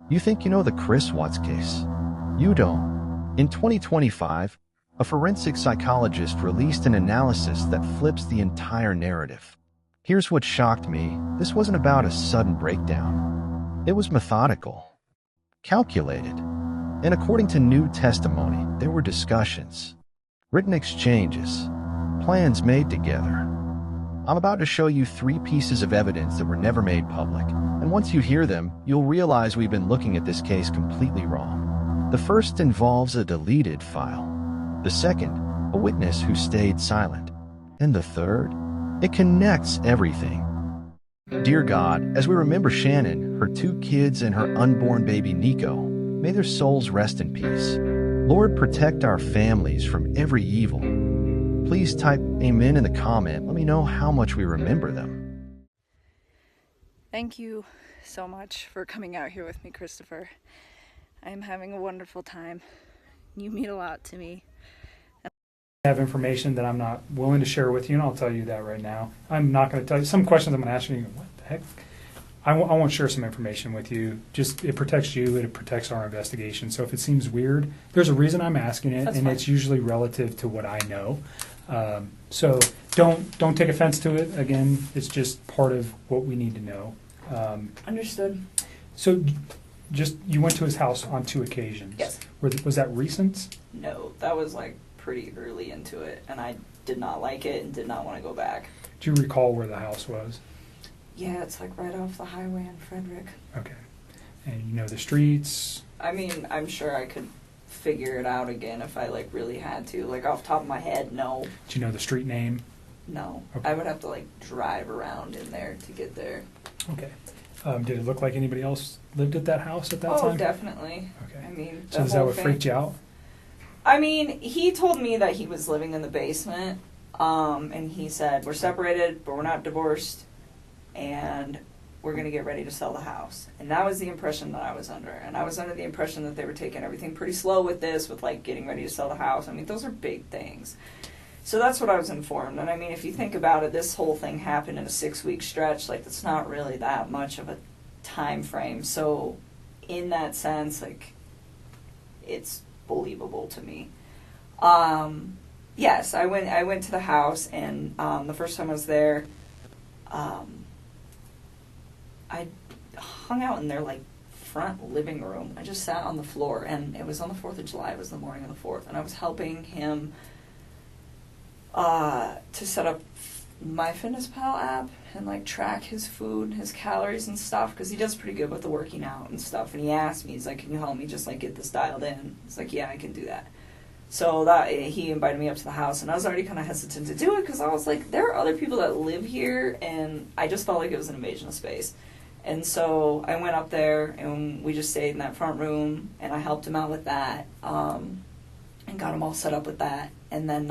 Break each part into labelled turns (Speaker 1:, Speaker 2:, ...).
Speaker 1: You think you know the Chris Watts case? You don't. In 2025, a forensic psychologist released an analysis that flips the entire narrative. Here's what shocked me. This wasn't about a sudden breakdown. It was methodical, calculated, and according to new testimony, there were discussions, written exchanges, plans made together. I'm about to show you 3 pieces of evidence that were never made public, and once you hear them, you'll realize we've been looking at this case completely wrong. The first involves a deleted file. The second, a witness who stayed silent. And the third, it connects everything. Dear God, as we remember Shannon, her 2 kids, and her unborn baby Nico, may their souls rest in peace. Lord, protect our families from every evil. Please type amen in the comment. Let me know how much we remember them.
Speaker 2: Thank you so much for coming out here with me, Christopher. I am having a wonderful time. You mean a lot to me.
Speaker 3: I have information that I'm not willing to share with you, and I'll tell you that right now. I'm not going to tell you. Some questions I'm going to ask you, and you go, what the heck? I won't share some information with you. Just, it protects you, it protects our investigation. So if it seems weird, there's a reason I'm asking it, and it's usually relative to what I know. So don't take offense to it. Again, it's just part of what we need to know.
Speaker 2: Understood.
Speaker 3: So just, you went to his house on 2 occasions.
Speaker 2: Yes.
Speaker 3: Was that recent?
Speaker 2: No, that was like pretty early into it, and I did not like it and did not want to go back.
Speaker 3: Do you recall where the house was?
Speaker 2: Yeah, it's like right off the highway in Frederick.
Speaker 3: Okay. And you know the streets?
Speaker 2: I mean, I'm sure I could figure it out again if I like really had to. Like off the top of my head, no.
Speaker 3: Do you know the street name?
Speaker 2: No.
Speaker 3: Okay.
Speaker 2: I would have to like drive around in there to get there.
Speaker 3: Okay. Did it look like anybody else lived at that house at that time?
Speaker 2: Oh, definitely.
Speaker 3: Okay.
Speaker 2: I mean,
Speaker 3: So is that what freaked you out?
Speaker 2: I mean, he told me that he was living in the basement, and he said, we're separated, but we're not divorced, and we're going to get ready to sell the house. And that was the impression that I was under. And I was under the impression that they were taking everything pretty slow with this, with, like, getting ready to sell the house. I mean, those are big things. So that's what I was informed. And, I mean, if you think about it, this whole thing happened in a 6-week stretch. Like, that's not really that much of a time frame. So, in that sense, like, it's believable to me. Yes, I went to the house, and the first time I was there, I hung out in their like front living room. I just sat on the floor, and it was on the 4th of July. It was the morning of the 4th, and I was helping him to set up MyFitnessPal app and like track his food, his calories and stuff, because he does pretty good with the working out and stuff. And he asked me, he's like, "Can you help me just like get this dialed in?" It's like, "Yeah, I can do that." So that he invited me up to the house, and I was already kind of hesitant to do it because I was like, there are other people that live here, and I just felt like it was an invasion of space. And so I went up there, and we just stayed in that front room, and I helped him out with that, and got him all set up with that. And then,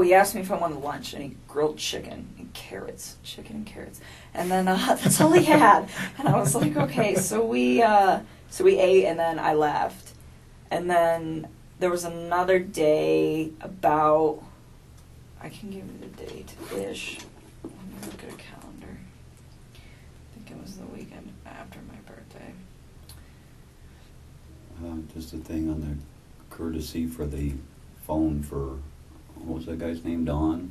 Speaker 2: he asked me if I wanted lunch, and he grilled chicken and carrots. And then that's all he had. And I was like, okay, so we ate, and then I left. And then there was another day about, I can give you the date-ish. Let me look at a calendar. I think it was the weekend after my birthday.
Speaker 4: Just a thing on the courtesy for the phone for, what was that guy's name, Don?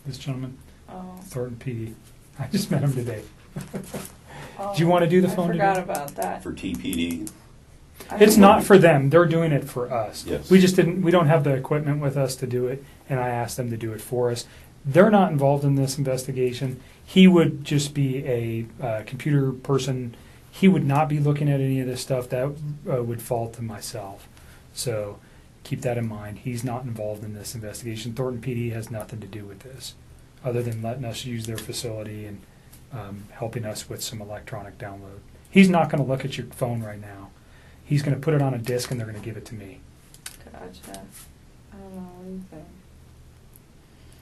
Speaker 3: This gentleman?
Speaker 2: Oh.
Speaker 3: Thornton PD. I just met him today. Do you want to do the phone today?
Speaker 2: I forgot about that.
Speaker 4: For TPD.
Speaker 3: It's not for them. They're doing it for us.
Speaker 4: Yes.
Speaker 3: We don't have the equipment with us to do it, and I asked them to do it for us. They're not involved in this investigation. He would just be a computer person. He would not be looking at any of this stuff. That would fall to myself. So keep that in mind. He's not involved in this investigation. Thornton PD has nothing to do with this, other than letting us use their facility and helping us with some electronic download. He's not going to look at your phone right now. He's going to put it on a disc, and they're going to give it to me.
Speaker 2: Gotcha. I don't know. What do you think?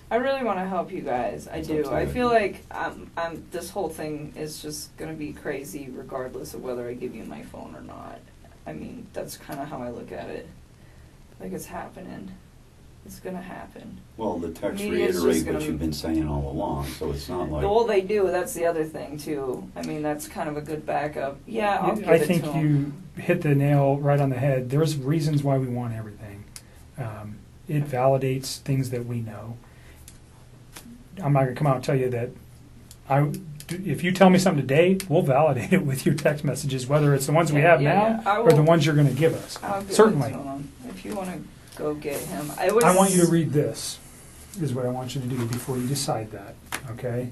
Speaker 2: I really want to help you guys. I do. I feel like this whole thing is just going to be crazy regardless of whether I give you my phone or not. I mean, that's kind of how I look at it. Like, it's happening. It's going to happen.
Speaker 4: Well, the text
Speaker 2: Media's just
Speaker 4: reiterate
Speaker 2: gonna-
Speaker 4: what you've been saying all along, so it's not like...
Speaker 2: Well, they do. That's the other thing, too. I mean, that's kind of a good backup. Yeah, I'll give
Speaker 3: I
Speaker 2: it
Speaker 3: think
Speaker 2: to 'em.
Speaker 3: you hit the nail right on the head. There's reasons why we want everything. It validates things that we know. I'm not going to come out and tell you that if you tell me something today, we'll validate it with your text messages, whether it's the ones we have now or the ones you're going to give us.
Speaker 2: I'll give
Speaker 3: Certainly.
Speaker 2: it to him. If you want to go get him.
Speaker 3: I want you to read this, is what I want you to do before you decide that, okay?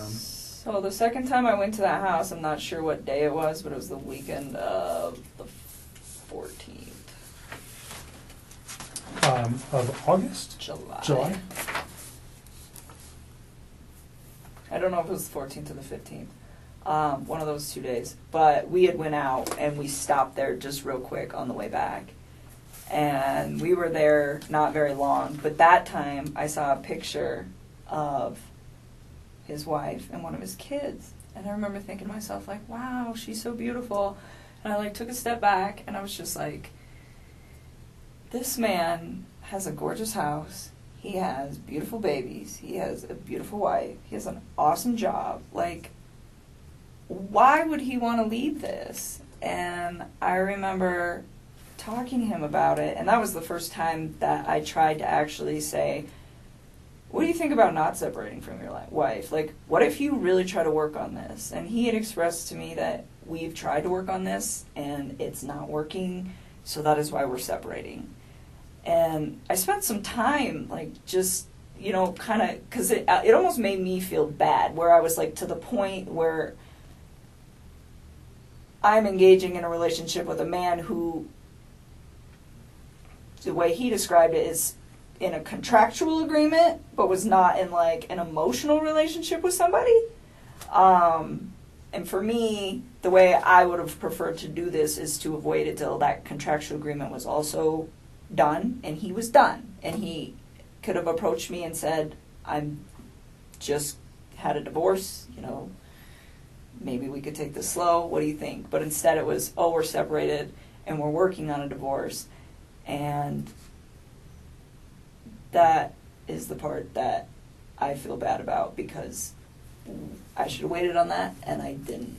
Speaker 2: So the second time I went to that house, I'm not sure what day it was, but it was the weekend of the 14th.
Speaker 3: Of August?
Speaker 2: July. I don't know if it was the 14th or the 15th. One of those 2 days. But we had went out and we stopped there just real quick on the way back. And we were there not very long. But that time I saw a picture of his wife and one of his kids. And I remember thinking to myself, like, wow, she's so beautiful. And I like took a step back and I was just like, this man has a gorgeous house. He has beautiful babies. He has a beautiful wife. He has an awesome job. Like, why would he want to leave this? And I remember talking to him about it, and that was the first time that I tried to actually say, what do you think about not separating from your wife? Like, what if you really try to work on this? And he had expressed to me that we've tried to work on this, and it's not working, so that is why we're separating. And I spent some time, like, just, you know, kind of, because it almost made me feel bad, where I was, like, to the point where I'm engaging in a relationship with a man who, the way he described it, is in a contractual agreement, but was not in, like, an emotional relationship with somebody. And for me, the way I would have preferred to do this is to have waited till that contractual agreement was also done, and he was done, and he could have approached me and said, I'm just had a divorce, you know, maybe we could take this slow, what do you think? But instead it was, oh, we're separated and we're working on a divorce. And that is the part that I feel bad about, because I should have waited on that and I didn't.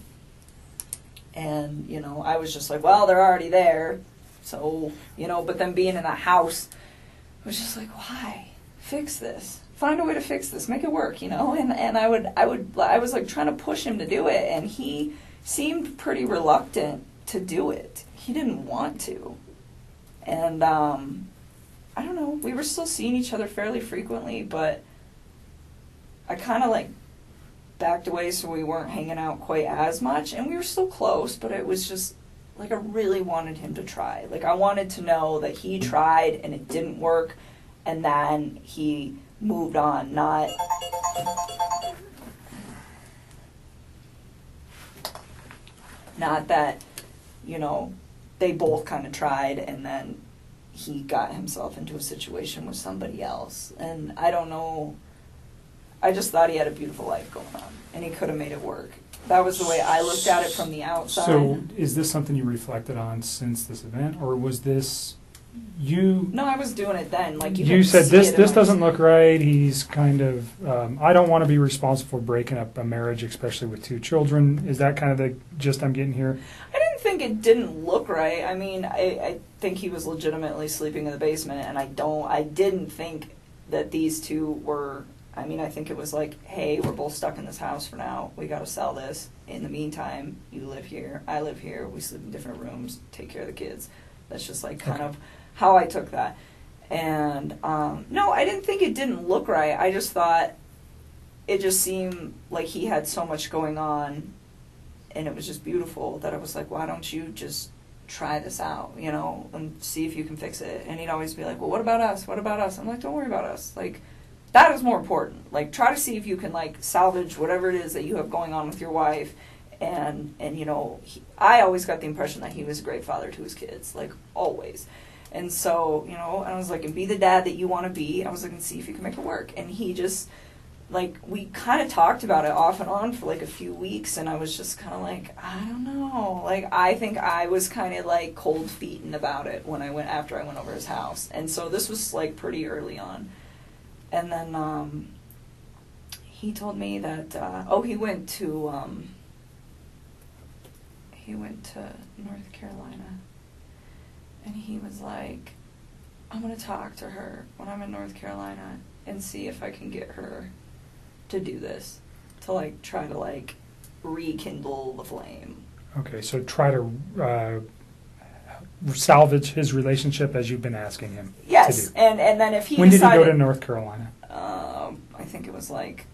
Speaker 2: And, you know, I was just like, well, they're already there. So, you know, but then being in a house, I was just like, why? Fix this. Find a way to fix this. Make it work, you know? And I was like trying to push him to do it, and he seemed pretty reluctant to do it. He didn't want to. And, I don't know, we were still seeing each other fairly frequently, but I kind of like backed away so we weren't hanging out quite as much, and we were still close, but it was just, like, I really wanted him to try. Like, I wanted to know that he tried and it didn't work, and then he moved on, not that, you know, they both kind of tried and then he got himself into a situation with somebody else. And I don't know, I just thought he had a beautiful life going on, and he could have made it work. That was the way I looked at it from the outside.
Speaker 3: So is this something you reflected on since this event, or was this you?
Speaker 2: No, I was doing it then. Like,
Speaker 3: you said this doesn't look right. He's kind of, I don't want to be responsible for breaking up a marriage, especially with 2 children. Is that kind of the gist I'm getting here?
Speaker 2: I didn't think it didn't look right. I mean, I think he was legitimately sleeping in the basement, and I didn't think that these two were, I mean, I think it was like, hey, we're both stuck in this house for now. We got to sell this. In the meantime, you live here, I live here. We sleep in different rooms, take care of the kids. That's just like kind of how I took that. And no, I didn't think it didn't look right. I just thought it just seemed like he had so much going on, and it was just beautiful that I was like, why don't you just try this out, you know, and see if you can fix it. And he'd always be like, well, what about us? What about us? I'm like, don't worry about us. Like, that is more important. Like, try to see if you can, like, salvage whatever it is that you have going on with your wife. And you know, I always got the impression that he was a great father to his kids, like, always. And so, you know, I was like, and be the dad that you want to be. I was like, and see if you can make it work. And he just, like, we kind of talked about it off and on for, like, a few weeks. And I was just kind of like, I don't know. Like, I think I was kind of like cold feeting about it after I went over his house. And so this was like pretty early on. And then he told me that he went to North Carolina, and he was like, I'm gonna talk to her when I'm in North Carolina and see if I can get her to do this, to like try to like rekindle the flame.
Speaker 3: Okay, so try to salvage his relationship as you've been asking him
Speaker 2: Yes,
Speaker 3: to do.
Speaker 2: and then if he
Speaker 3: When
Speaker 2: decided,
Speaker 3: did he go to North Carolina?
Speaker 2: I think it was like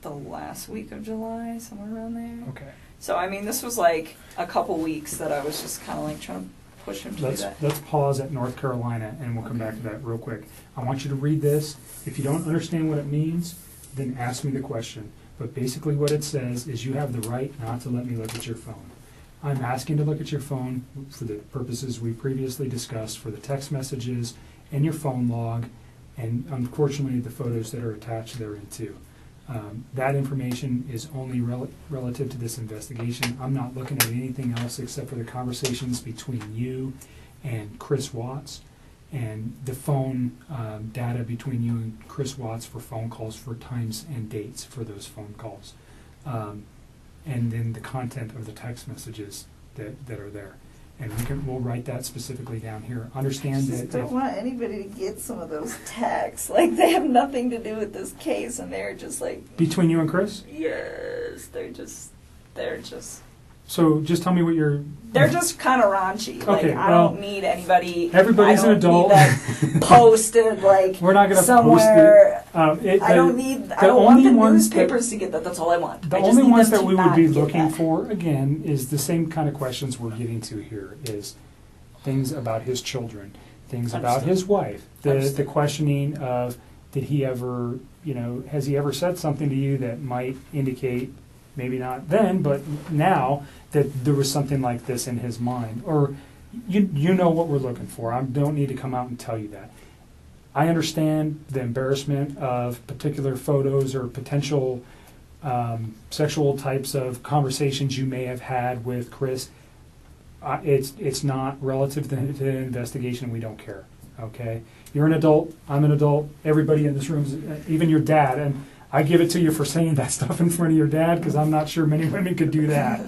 Speaker 2: the last week of July, somewhere around there.
Speaker 3: Okay.
Speaker 2: So I mean, this was like a couple weeks that I was just kind of like trying to push him to do that.
Speaker 3: Let's pause at North Carolina, and we'll come back to that real quick. I want you to read this. If you don't understand what it means, then ask me the question. But basically what it says is you have the right not to let me look at your phone. I'm asking to look at your phone for the purposes we previously discussed, for the text messages and your phone log, and unfortunately the photos that are attached therein too. That information is only relative to this investigation. I'm not looking at anything else except for the conversations between you and Chris Watts, and the phone data between you and Chris Watts for phone calls, for times and dates for those phone calls. And then the content of the text messages that are there. And we'll write that specifically down here. Understand
Speaker 2: I
Speaker 3: that
Speaker 2: just don't want anybody to get some of those texts. Like, they have nothing to do with this case, and they're just like...
Speaker 3: Between you and Chris?
Speaker 2: Yes, they're just...
Speaker 3: So just tell me what you're...
Speaker 2: They're just kind of raunchy.
Speaker 3: Okay,
Speaker 2: like, I don't need anybody...
Speaker 3: Everybody's an adult.
Speaker 2: I don't need that posted, like,
Speaker 3: We're not going to
Speaker 2: somewhere...
Speaker 3: post it.
Speaker 2: I don't want the newspapers to get that. That's all I want.
Speaker 3: The
Speaker 2: I just
Speaker 3: only
Speaker 2: need
Speaker 3: ones
Speaker 2: them
Speaker 3: that
Speaker 2: to
Speaker 3: we would
Speaker 2: not
Speaker 3: be
Speaker 2: get
Speaker 3: looking
Speaker 2: that.
Speaker 3: for, again, is the same kind of questions we're getting to here, is things about his children, things about
Speaker 2: Understood.
Speaker 3: his wife, the
Speaker 2: Understood.
Speaker 3: questioning of, did he ever, has he ever said something to you that might indicate, maybe not then, but now, that there was something like this in his mind? Or you know what we're looking for. I don't need to come out and tell you that. I understand the embarrassment of particular photos or potential sexual types of conversations you may have had with Chris. It's not relative to the investigation. We don't care. Okay, you're an adult. I'm an adult. Everybody in this room, even your dad, and I give it to you for saying that stuff in front of your dad, because I'm not sure many women could do that.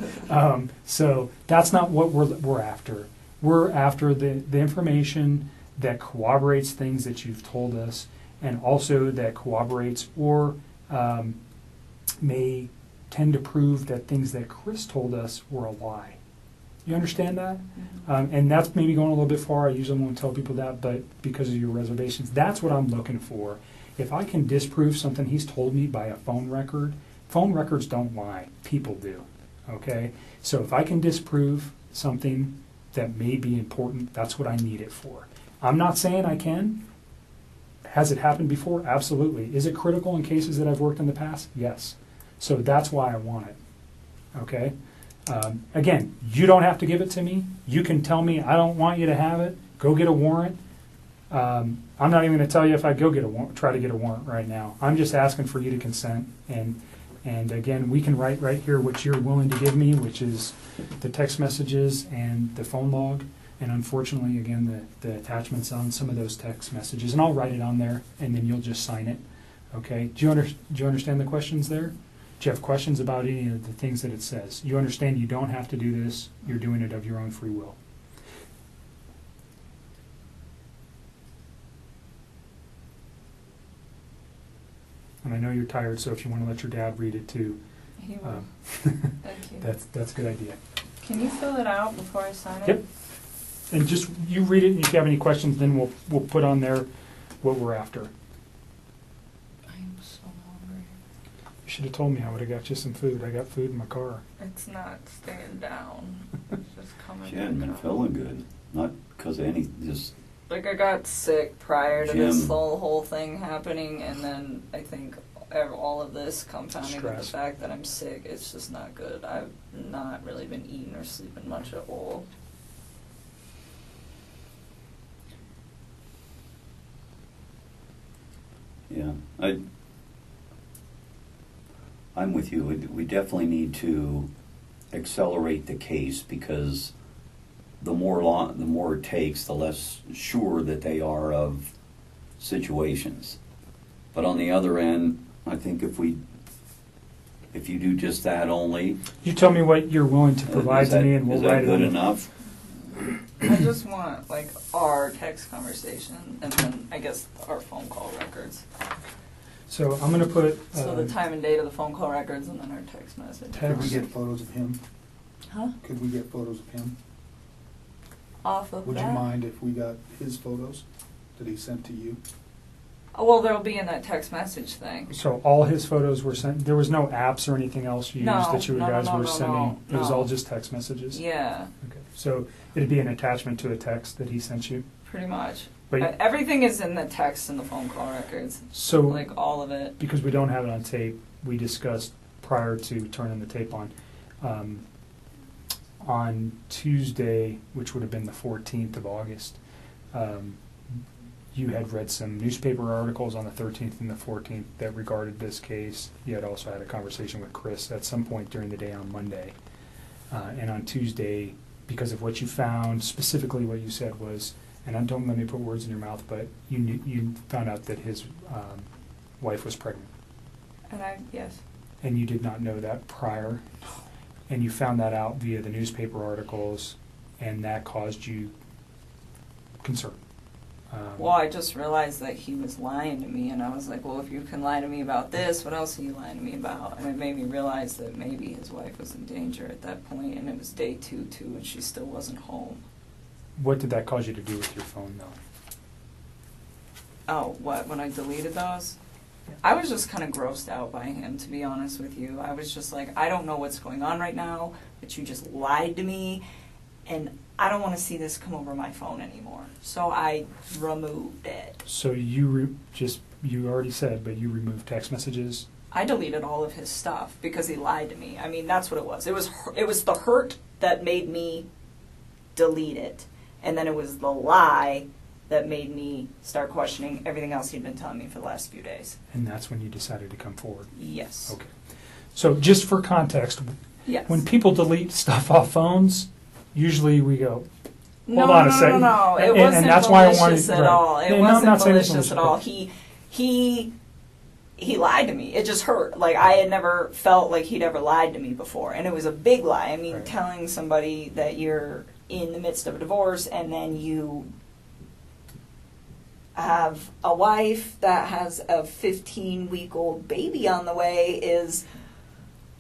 Speaker 3: So that's not what we're after. We're after the information that corroborates things that you've told us, and also that corroborates or may tend to prove that things that Chris told us were a lie. You understand that?
Speaker 2: Mm-hmm.
Speaker 3: And that's maybe going a little bit far. I usually won't tell people that, but because of your reservations, that's what I'm looking for. If I can disprove something he's told me by a phone records don't lie. People do. Okay? So if I can disprove something that may be important, that's what I need it for. I'm not saying I can. Has it happened before? Absolutely. Is it critical in cases that I've worked in the past? Yes. So that's why I want it. Okay? Again, you don't have to give it to me. You can tell me, I don't want you to have it. Go get a warrant. I'm not even going to tell you if I go try to get a warrant right now. I'm just asking for you to consent. And again, we can write right here what you're willing to give me, which is the text messages and the phone log. And unfortunately, again, the attachments on some of those text messages. And I'll write it on there, and then you'll just sign it. Okay? Do you understand the questions there? Do you have questions about any of the things that it says? You understand you don't have to do this. You're doing it of your own free will. And I know you're tired, so if you want to let your dad read it too,
Speaker 2: He will. Thank you.
Speaker 3: that's a good idea.
Speaker 2: Can you fill it out before I sign it?
Speaker 3: Yep. And just you read it, and if you have any questions, then we'll put on there what we're after.
Speaker 2: I'm so hungry.
Speaker 3: You should have told me. I would have got you some food. I got food in my car.
Speaker 2: It's not staying down. It's just coming.
Speaker 4: She hadn't been
Speaker 2: back up.
Speaker 4: feeling good. Not because of any, just
Speaker 2: Like, I got sick prior to
Speaker 4: Jim.
Speaker 2: this whole thing happening, and then I think all of this compounding with the
Speaker 3: Stress.
Speaker 2: fact that I'm sick, it's just not good. I've not really been eating or sleeping much at all.
Speaker 4: yeah. I'm with you. We definitely need to accelerate the case, because the more it takes, the less sure that they are of situations. But on the other end, I think if you do just that only,
Speaker 3: You tell me what you're willing to provide to me, and we'll write
Speaker 4: is
Speaker 3: it
Speaker 4: that good
Speaker 3: on.
Speaker 4: enough?
Speaker 2: I just want like our text conversation and then I guess our phone call records.
Speaker 3: So I'm going to put
Speaker 2: So the time and date of the phone call records and then our text message.
Speaker 5: Could we
Speaker 3: text.
Speaker 5: get photos of him?
Speaker 2: Huh?
Speaker 5: Could we get photos of him?
Speaker 2: Off of
Speaker 5: Would
Speaker 2: that?
Speaker 5: you mind if we got his photos that he sent to you?
Speaker 2: Oh, well, they'll be in that text message thing.
Speaker 3: So all his photos were sent. There was no apps or anything else used
Speaker 2: No,
Speaker 3: that you
Speaker 2: no,
Speaker 3: guys
Speaker 2: no,
Speaker 3: were
Speaker 2: no,
Speaker 3: sending.
Speaker 2: no,
Speaker 3: It was
Speaker 2: no.
Speaker 3: all just text messages.
Speaker 2: Yeah,
Speaker 3: Okay. So it'd be an attachment to a text that he sent you.
Speaker 2: pretty much.
Speaker 3: But
Speaker 2: Everything is in the text and the phone call records.
Speaker 3: so
Speaker 2: Like all of it.
Speaker 3: because we don't have it on tape, we discussed prior to turning the tape on Tuesday, which would have been the 14th of August. You had read some newspaper articles on the 13th and the 14th that regarded this case. You had also had a conversation with Chris at some point during the day on Monday. And on Tuesday, because of what you found, specifically what you said was, and don't let me put words in your mouth, but you found out that his wife was pregnant.
Speaker 2: And yes.
Speaker 3: And you did not know that prior. And you found that out via the newspaper articles, and that caused you concern.
Speaker 2: Well, I just realized that he was lying to me, and I was like, well, if you can lie to me about this, what else are you lying to me about? And it made me realize that maybe his wife was in danger at that point, and it was day two, and she still wasn't home.
Speaker 3: What did that cause you to do with your phone, though?
Speaker 2: Oh, what, when I deleted those?
Speaker 3: Yeah.
Speaker 2: I was just kind of grossed out by him, to be honest with you. I was just like, I don't know what's going on right now, but you just lied to me, and I don't want to see this come over my phone anymore. So I removed it.
Speaker 3: So you you already said, but you removed text messages.
Speaker 2: I deleted all of his stuff because he lied to me. I mean, that's what it was. It was the hurt that made me delete it, and then it was the lie that made me start questioning everything else he'd been telling me for the last few days.
Speaker 3: And that's when you decided to come forward.
Speaker 2: Yes.
Speaker 3: Okay. So just for context,
Speaker 2: Yes.
Speaker 3: when people delete stuff off phones, usually we go,
Speaker 2: No,
Speaker 3: hold on
Speaker 2: no,
Speaker 3: a second.
Speaker 2: no. It
Speaker 3: And
Speaker 2: wasn't
Speaker 3: that's why I
Speaker 2: malicious
Speaker 3: wanted,
Speaker 2: at
Speaker 3: right.
Speaker 2: all. It
Speaker 3: Yeah, no, I'm
Speaker 2: wasn't
Speaker 3: not saying it's
Speaker 2: malicious at
Speaker 3: malicious,
Speaker 2: all. He lied to me. It just hurt. Like, I had never felt like he'd ever lied to me before. And it was a big lie. I mean,
Speaker 3: Right.
Speaker 2: telling somebody that you're in the midst of a divorce and then you have a wife that has a 15-week-old baby on the way is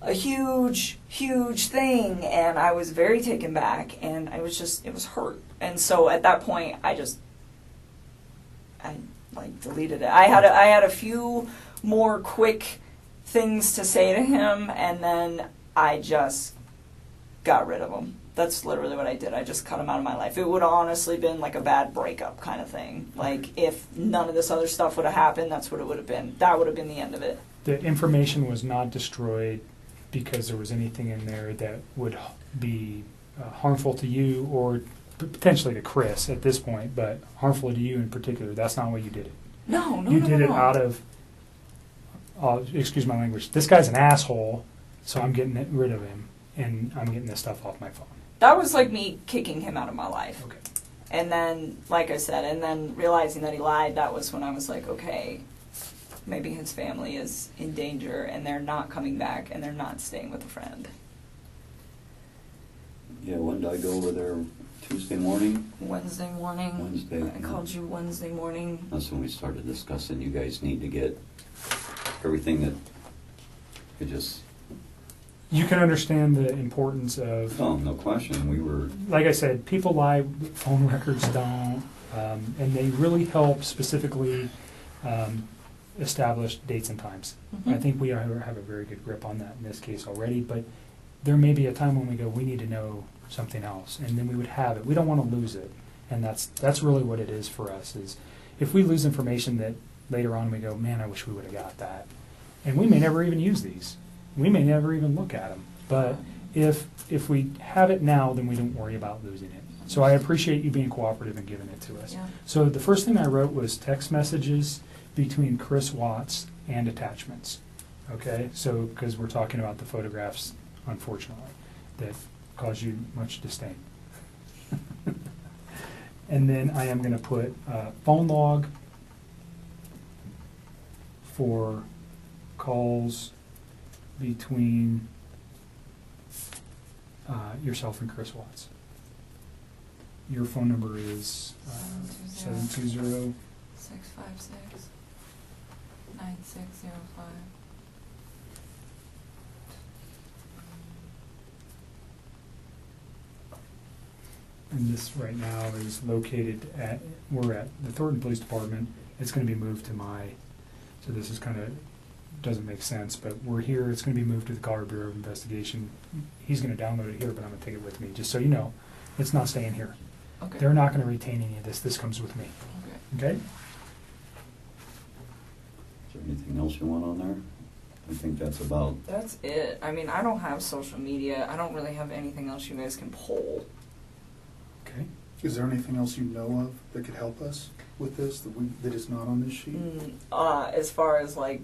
Speaker 2: a huge, huge thing. And I was very taken back, and it was hurt. And so at that point, I deleted it. I had a few more quick things to say to him, and then I just got rid of him. That's literally what I did. I just cut him out of my life. It would have honestly been like a bad breakup kind of thing. Like, if none of this other stuff would have happened, that's what it would have been. That would have been the end of it.
Speaker 3: The information was not destroyed because there was anything in there that would be harmful to you or potentially to Chris at this point, but harmful to you in particular. That's not what you did it.
Speaker 2: No.
Speaker 3: You did it out of, excuse my language, this guy's an asshole, so I'm getting rid of him, and I'm getting this stuff off my phone.
Speaker 2: That was like me kicking him out of my life.
Speaker 3: Okay.
Speaker 2: And then, like I said, and then realizing that he lied, that was when I was like, okay, maybe his family is in danger and they're not coming back and they're not staying with a friend.
Speaker 4: Yeah, when did I go over there? Tuesday morning?
Speaker 2: Wednesday morning.
Speaker 4: Wednesday.
Speaker 2: I called you Wednesday morning.
Speaker 4: That's when we started discussing you guys need to get everything that it just,
Speaker 3: You can understand the importance of,
Speaker 4: oh, no question, we were,
Speaker 3: like I said, people lie, phone records don't, and they really help specifically establish dates and times.
Speaker 2: Mhm.
Speaker 3: I think we have a very good grip on that in this case already, but there may be a time when we go, we need to know something else, and then we would have it. We don't want to lose it, and that's really what it is for us, is if we lose information that later on we go, man, I wish we would have got that. And we may never even use these. We may never even look at them. But if we have it now, then we don't worry about losing it. So I appreciate you being cooperative and giving it to us.
Speaker 2: Yeah.
Speaker 3: So the first thing I wrote was text messages between Chris Watts and attachments. Okay, so because we're talking about the photographs, unfortunately. that cause you much disdain. And then I am going to put phone log for calls between yourself and Chris Watts. Your phone number is 720.
Speaker 2: 656 9605.
Speaker 3: And this right now is located we're at the Thornton Police Department. It's going to be moved to so this is kind of, doesn't make sense, but we're here. It's going to be moved to the Colorado Bureau of Investigation. He's going to download it here, but I'm going to take it with me, just so you know. It's not staying here.
Speaker 2: Okay.
Speaker 3: They're not going to retain any of this. This comes with me.
Speaker 2: Okay.
Speaker 3: Okay?
Speaker 4: Is there anything else you want on there? I think that's about.
Speaker 2: That's it. I mean, I don't have social media. I don't really have anything else you guys can pull.
Speaker 3: Okay.
Speaker 5: Is there anything else you know of that could help us with this that is not on this sheet?
Speaker 2: As far as like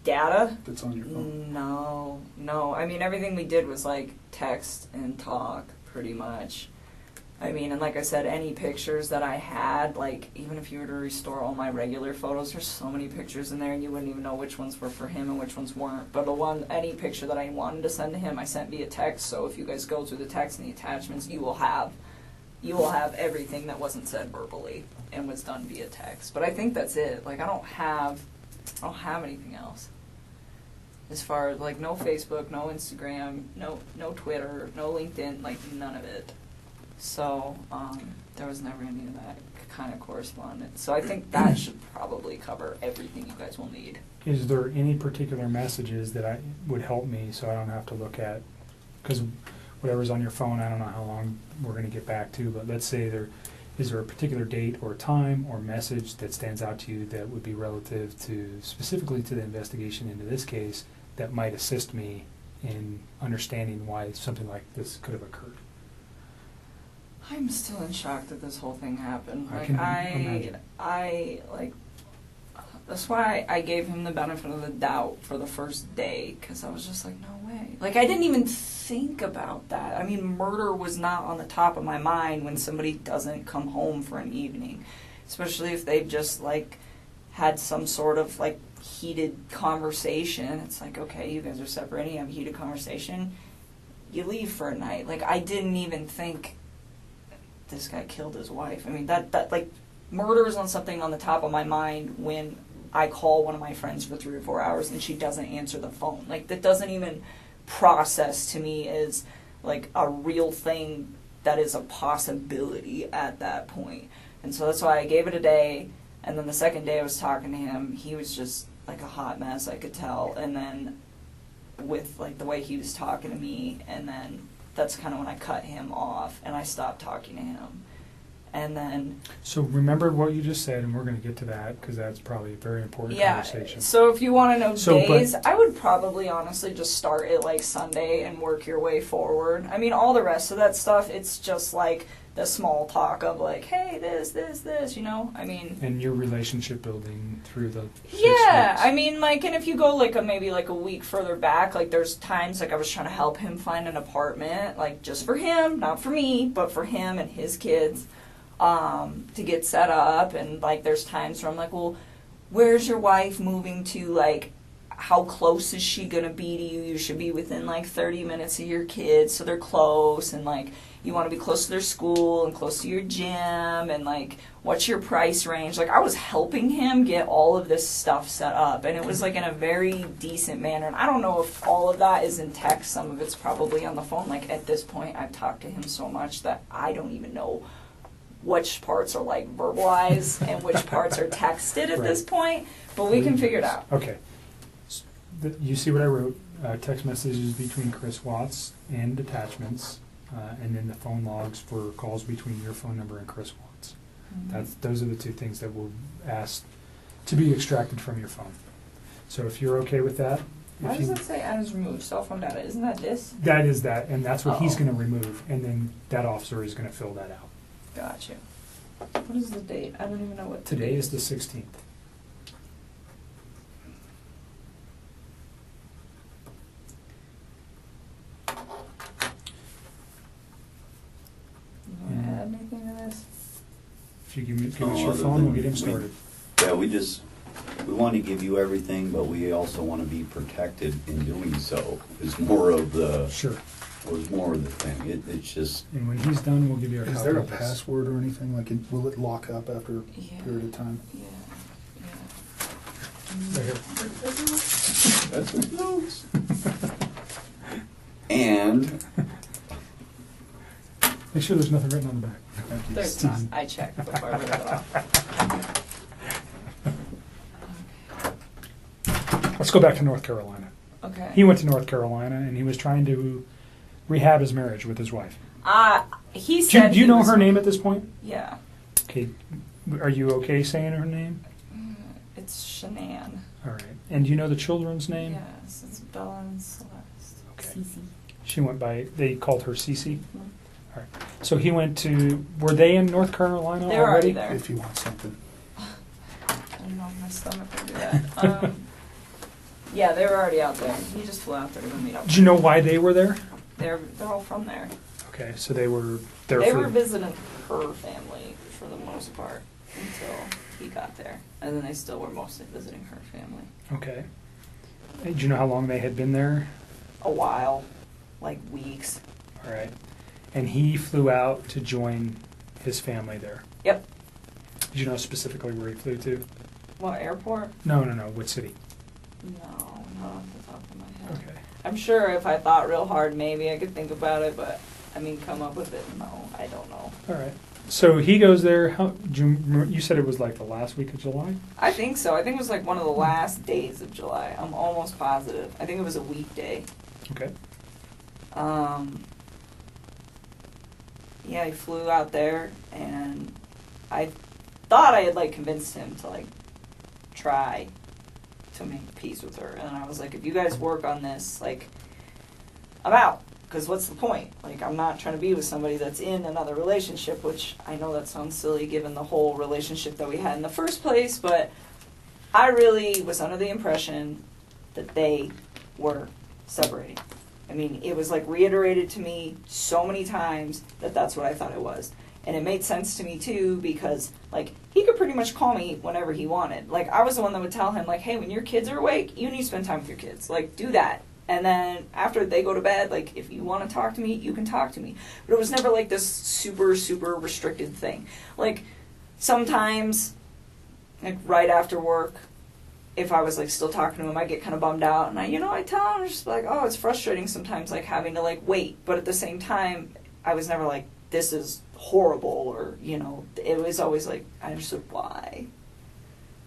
Speaker 2: data,
Speaker 5: That's on your phone?
Speaker 2: no. I mean, everything we did was like text and talk, pretty much. I mean, and like I said, any pictures that I had, like even if you were to restore all my regular photos, there's so many pictures in there and you wouldn't even know which ones were for him and which ones weren't. But any picture that I wanted to send to him, I sent via text. So if you guys go through the text and the attachments, you will have everything that wasn't said verbally and was done via text. But I think that's it. Like I don't have anything else. As far as like no Facebook, no Instagram, no Twitter, no LinkedIn, like none of it. So there was never any of that kind of correspondence. So I think that should probably cover everything you guys will need.
Speaker 3: Is there any particular messages that would help me so I don't have to look at? Because whatever's on your phone, I don't know how long we're going to get back to, but let's say is there a particular date or time or message that stands out to you that would be relative to, specifically to the investigation into this case, that might assist me in understanding why something like this could have occurred?
Speaker 2: I'm still in shock that this whole thing happened.
Speaker 3: I
Speaker 2: Like
Speaker 3: can imagine.
Speaker 2: That's why I gave him the benefit of the doubt for the first day, because I was just like, no way. Like, I didn't even think about that. I mean, murder was not on the top of my mind when somebody doesn't come home for an evening, especially if they've just, like, had some sort of, like, heated conversation. It's like, okay, you guys are separating, you have a heated conversation, you leave for a night. Like, I didn't even think this guy killed his wife. I mean, that like, murder is on something on the top of my mind when I call one of my friends for 3 or 4 hours and she doesn't answer the phone. Like, that doesn't even process to me as, like, a real thing that is a possibility at that point. And so that's why I gave it a day, and then the second day I was talking to him, he was just, like, a hot mess, I could tell. And then with, like, the way he was talking to me, and then that's kind of when I cut him off and I stopped talking to him. And then...
Speaker 3: So remember what you just said, and we're going to get to that, because that's probably a very important conversation.
Speaker 2: So if you want to know days, I would probably honestly just start at like Sunday and work your way forward. I mean, all the rest of that stuff, it's just like the small talk of like, hey, this, you know? I mean...
Speaker 3: And your relationship building through the 6
Speaker 2: Yeah,
Speaker 3: weeks.
Speaker 2: I mean, like, and if you go like maybe like a week further back, like there's times like I was trying to help him find an apartment, like just for him, not for me, but for him and his kids. To get set up, and like there's times where I'm like, well, where's your wife moving to? Like, how close is she gonna be to you? You should be within like 30 minutes of your kids, so they're close, and like you want to be close to their school and close to your gym, and like what's your price range? Like, I was helping him get all of this stuff set up, and it was like in a very decent manner. And I don't know if all of that is in text. Some of it's probably on the phone. Like, at this point, I've talked to him so much that I don't even know which parts are like verbalized and which parts are texted at this point, but we can figure it out.
Speaker 3: Okay. You see what I wrote? Text messages between Chris Watts and attachments, and then the phone logs for calls between your phone number and Chris Watts.
Speaker 2: Mm-hmm.
Speaker 3: Those are the two things that we'll ask to be extracted from your phone. So if you're okay with that.
Speaker 2: Why does it say as removed cell phone data? Isn't that this?
Speaker 3: That is that, and that's what he's
Speaker 2: Oh.
Speaker 3: going to remove, and then that officer is going to fill that out.
Speaker 2: Gotcha. What is the date? I don't even know what
Speaker 3: Today is the 16th. If you give us your phone, we'll get him started.
Speaker 4: Yeah, we want to give you everything, but we also want to be protected in doing so. Is more of the
Speaker 3: Sure.
Speaker 4: was more of the thing. It's just
Speaker 3: And when he's done, we'll give you a copy.
Speaker 5: Is there a
Speaker 3: of this.
Speaker 5: password or anything, like, will it lock up after a
Speaker 2: Yeah.
Speaker 5: period of time?
Speaker 2: Yeah.
Speaker 3: Right here.
Speaker 4: that's what it knows. And
Speaker 3: Make sure there's nothing written on the back.
Speaker 2: There's not. I checked before I read it off.
Speaker 3: Let's go back to North Carolina.
Speaker 2: Okay.
Speaker 3: He went to North Carolina and he was trying to rehab his marriage with his wife.
Speaker 2: He
Speaker 3: Do
Speaker 2: said.
Speaker 3: you know
Speaker 2: was-
Speaker 3: her name at this point?
Speaker 2: Yeah.
Speaker 3: Okay. Are you okay saying her name?
Speaker 2: It's Shanann.
Speaker 3: All right. And do you know the children's name?
Speaker 2: Yes, it's Bella and Celeste.
Speaker 3: Okay.
Speaker 2: Cece.
Speaker 3: She went by, they called her Cece.
Speaker 2: Mhm.
Speaker 3: All right. So he went to, were they in North Carolina
Speaker 2: They were already there.
Speaker 5: If you want something.
Speaker 2: I don't know if my stomach can do that. Yeah, they were already out there. He just flew out there to meet up.
Speaker 3: Do you know why they were there?
Speaker 2: They're all from there.
Speaker 3: Okay, so they were there
Speaker 2: They
Speaker 3: for...
Speaker 2: were visiting her family for the most part until he got there, and then they still were mostly visiting her family.
Speaker 3: Okay. Hey, do you know how long they had been there?
Speaker 2: A while, like weeks.
Speaker 3: All right. And he flew out to join his family there.
Speaker 2: Yep.
Speaker 3: Did you know specifically where he flew to?
Speaker 2: What airport?
Speaker 3: No. What city?
Speaker 2: No, not off the top of my head.
Speaker 3: Okay.
Speaker 2: I'm sure if I thought real hard, maybe I could think about it, but I mean, come up with it. No, I don't know.
Speaker 3: All right. So he goes there. You said it was like the last week of July?
Speaker 2: I think so. I think it was like one of the last days of July. I'm almost positive. I think it was a weekday.
Speaker 3: Okay.
Speaker 2: Yeah, he flew out there, and I thought I had like convinced him to like try to make peace with her, and I was like, if you guys work on this, like, I'm out. Because what's the point? Like, I'm not trying to be with somebody that's in another relationship, which I know that sounds silly given the whole relationship that we had in the first place, but I really was under the impression that they were separating. I mean, it was like reiterated to me so many times that that's what I thought it was. And it made sense to me too because, like, he could pretty much call me whenever he wanted. Like, I was the one that would tell him, like, hey, when your kids are awake, you need to spend time with your kids. Like, do that. And then after they go to bed, like, if you want to talk to me, you can talk to me. But it was never like this super, super restricted thing. Like, sometimes, like, right after work, if I was, like, still talking to him, I'd get kind of bummed out. And I tell him, just like, oh, it's frustrating sometimes, like, having to, like, wait. But at the same time, I was never like, this is horrible, or, it was always like, I understood why.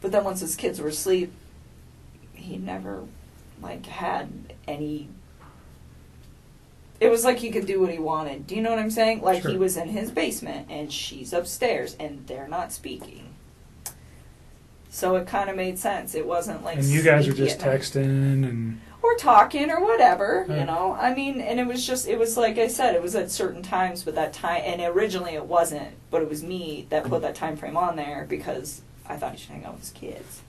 Speaker 2: But then once his kids were asleep, he never, like, had any... It was like he could do what he wanted. Do you know what I'm saying? Like,
Speaker 3: Sure.
Speaker 2: He was in his basement, and she's upstairs, and they're not speaking. So it kind of made sense. It wasn't like...
Speaker 3: And you guys are just
Speaker 2: sneaky at night.
Speaker 3: texting and...
Speaker 2: Or talking or whatever,
Speaker 3: Right.
Speaker 2: I mean, and it was like I said, it was at certain times, but that time, and originally it wasn't, but it was me that put that time frame on there because I thought he should hang out with his kids.